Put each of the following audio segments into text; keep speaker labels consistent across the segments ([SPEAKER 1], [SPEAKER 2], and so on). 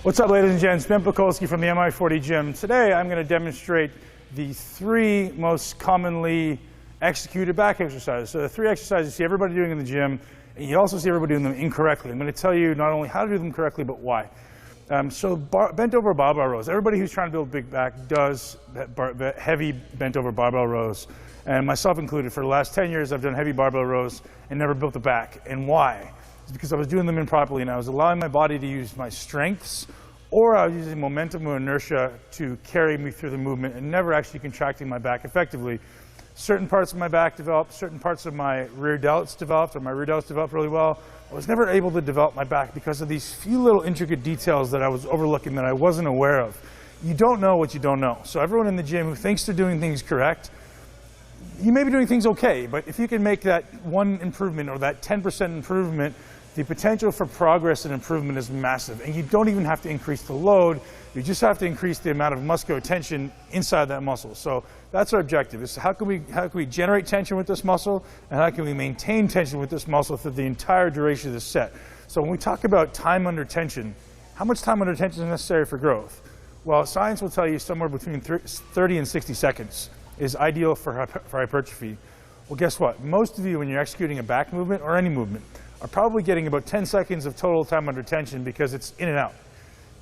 [SPEAKER 1] What's up, ladies and gents? Ben Pekulski from the MI40 Gym. Today I'm going to demonstrate the 3 most commonly executed back exercises. So the 3 exercises you see everybody doing in the gym, and you also see everybody doing them incorrectly. I'm going to tell you not only how to do them correctly, but why. Bent over barbell rows. Everybody who's trying to build a big back does heavy bent over barbell rows, and myself included. For the last 10 years I've done heavy barbell rows and never built a back. And why? It's because I was doing them improperly, and I was allowing my body to use my strengths, or I was using momentum or inertia to carry me through the movement and never actually contracting my back effectively. Certain parts of my back developed, certain parts of my rear delts developed, or my rear delts developed really well. I was never able to develop my back because of these few little intricate details that I was overlooking that I wasn't aware of. You don't know what you don't know. So everyone in the gym who thinks they're doing things correct, you may be doing things okay, but if you can make that 1 improvement or that 10% improvement, the potential for progress and improvement is massive. And you don't even have to increase the load, you just have to increase the amount of muscular tension inside that muscle. So that's our objective, is how can we generate tension with this muscle, and how can we maintain tension with this muscle through the entire duration of the set. So when we talk about time under tension, how much time under tension is necessary for growth? Well, science will tell you somewhere between 30 and 60 seconds is ideal for hypertrophy. Well, guess what? Most of you, when you're executing a back movement or any movement, are probably getting about 10 seconds of total time under tension because it's in and out.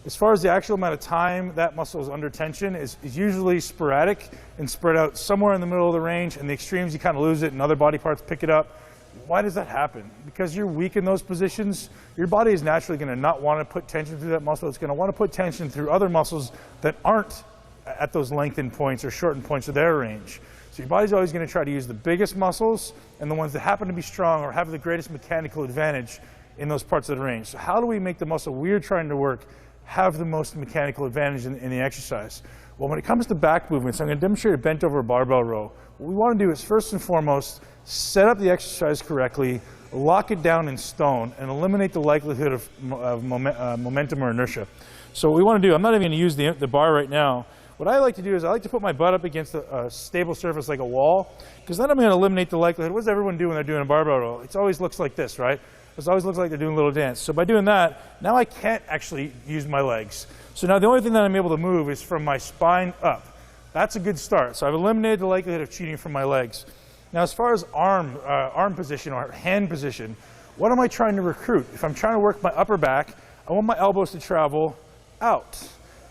[SPEAKER 1] As far as the actual amount of time that muscle is under tension is usually sporadic and spread out somewhere in the middle of the range, and the extremes you kind of lose it and other body parts pick it up. Why does that happen? Because you're weak in those positions. Your body is naturally going to not want to put tension through that muscle. It's going to want to put tension through other muscles that aren't at those lengthened points or shortened points of their range. So your body's always going to try to use the biggest muscles and the ones that happen to be strong or have the greatest mechanical advantage in those parts of the range. So how do we make the muscle we're trying to work have the most mechanical advantage in the exercise? Well, when it comes to back movements, I'm going to demonstrate a bent over barbell row. What we want to do is first and foremost set up the exercise correctly, lock it down in stone, and eliminate the likelihood of momentum or inertia. So what we want to do, I'm not even going to use the bar right now. What I like to do is I like to put my butt up against a stable surface like a wall, because then I'm going to eliminate the likelihood. What does everyone do when they're doing a barbell row? It always looks like this, right? It always looks like they're doing a little dance. So by doing that, now I can't actually use my legs. So now the only thing that I'm able to move is from my spine up. That's a good start. So I've eliminated the likelihood of cheating from my legs. Now as far as arm position or hand position, what am I trying to recruit? If I'm trying to work my upper back, I want my elbows to travel out.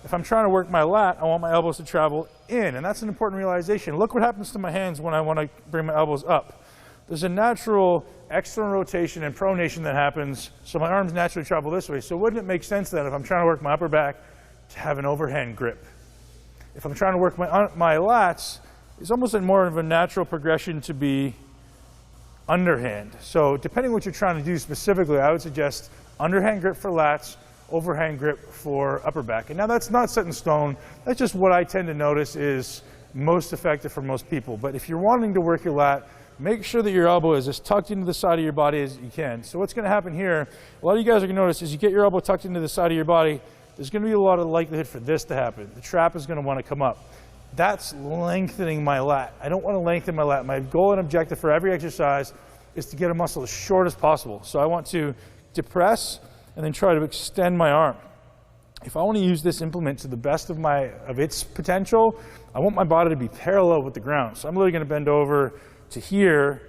[SPEAKER 1] If I'm trying to work my lat, I want my elbows to travel in, and that's an important realization. Look what happens to my hands when I want to bring my elbows up. There's a natural external rotation and pronation that happens, so my arms naturally travel this way. So wouldn't it make sense then, if I'm trying to work my upper back, to have an overhand grip? If I'm trying to work my lats, it's almost more of a natural progression to be underhand. So depending on what you're trying to do specifically, I would suggest underhand grip for lats, overhand grip for upper back. And now that's not set in stone. That's just what I tend to notice is most effective for most people. But if you're wanting to work your lat, make sure that your elbow is as tucked into the side of your body as you can. So what's going to happen here, a lot of you guys are going to notice, is you get your elbow tucked into the side of your body, there's going to be a lot of likelihood for this to happen. The trap is going to want to come up. That's lengthening my lat. I don't want to lengthen my lat. My goal and objective for every exercise is to get a muscle as short as possible. So I want to depress and then try to extend my arm. If I want to use this implement to the best of its potential, I want my body to be parallel with the ground. So I'm literally going to bend over to here,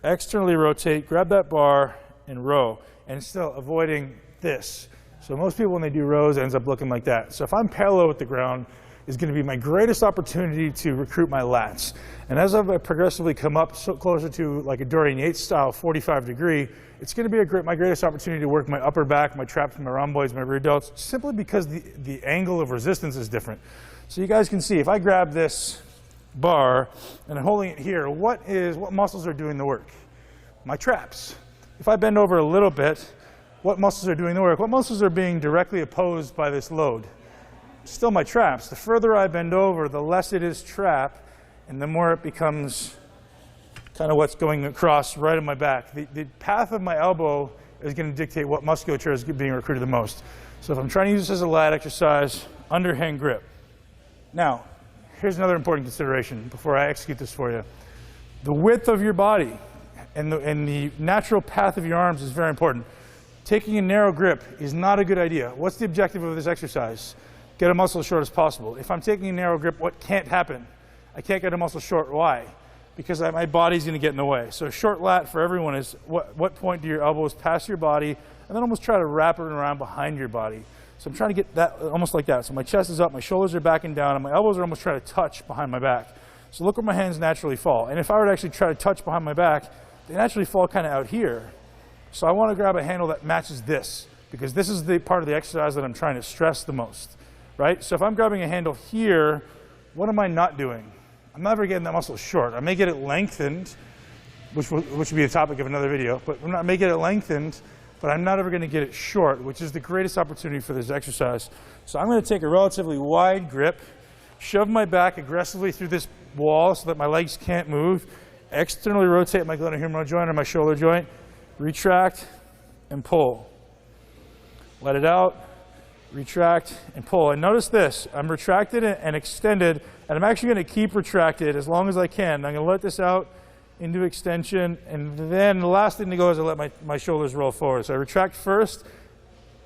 [SPEAKER 1] externally rotate, grab that bar, and row, and still avoiding this. So most people, when they do rows, it ends up looking like that. So if I'm parallel with the ground, is going to be my greatest opportunity to recruit my lats. And as I've progressively come up closer to like a Dorian Yates style 45 degree, it's going to be my greatest opportunity to work my upper back, my traps, my rhomboids, my rear delts, simply because the angle of resistance is different. So you guys can see, if I grab this bar and I'm holding it here, what muscles are doing the work? My traps. If I bend over a little bit, what muscles are doing the work? What muscles are being directly opposed by this load? Still my traps. The further I bend over, the less it is trap, and the more it becomes kind of what's going across right on my back. The path of my elbow is going to dictate what musculature is being recruited the most. So if I'm trying to use this as a lat exercise, underhand grip. Now, here's another important consideration before I execute this for you. The width of your body and the natural path of your arms is very important. Taking a narrow grip is not a good idea. What's the objective of this exercise? Get a muscle as short as possible. If I'm taking a narrow grip, what can't happen? I can't get a muscle short. Why? Because my body's going to get in the way. So short lat for everyone is what point do your elbows pass your body, and then almost try to wrap it around behind your body. So I'm trying to get that almost like that. So my chest is up, my shoulders are backing down, and my elbows are almost trying to touch behind my back. So look where my hands naturally fall. And if I were to actually try to touch behind my back, they naturally fall kind of out here. So I want to grab a handle that matches this, because this is the part of the exercise that I'm trying to stress the most, right? So if I'm grabbing a handle here, what am I not doing? I'm never getting that muscle short. I may get it lengthened, which would be the topic of another video, but I may get it lengthened, but I'm not ever going to get it short, which is the greatest opportunity for this exercise. So I'm going to take a relatively wide grip, shove my back aggressively through this wall so that my legs can't move, externally rotate my glenohumeral joint or my shoulder joint, retract and pull. Let it out, retract and pull. And notice this, I'm retracted and extended, and I'm actually going to keep retracted as long as I can. I'm going to let this out into extension, and then the last thing to go is I let my shoulders roll forward. So I retract first,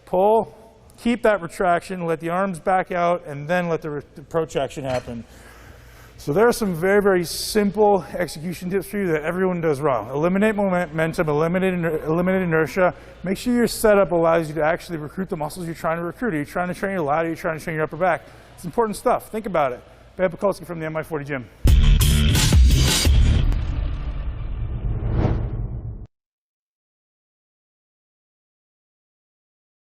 [SPEAKER 1] pull, keep that retraction, let the arms back out, and then let the protraction happen. So there are some very, very simple execution tips for you that everyone does wrong. Eliminate momentum, eliminate inertia. Make sure your setup allows you to actually recruit the muscles you're trying to recruit. Are you trying to train your lat? Are you trying to train your upper back? It's important stuff. Think about it. Ben Pakulski from the MI40 Gym.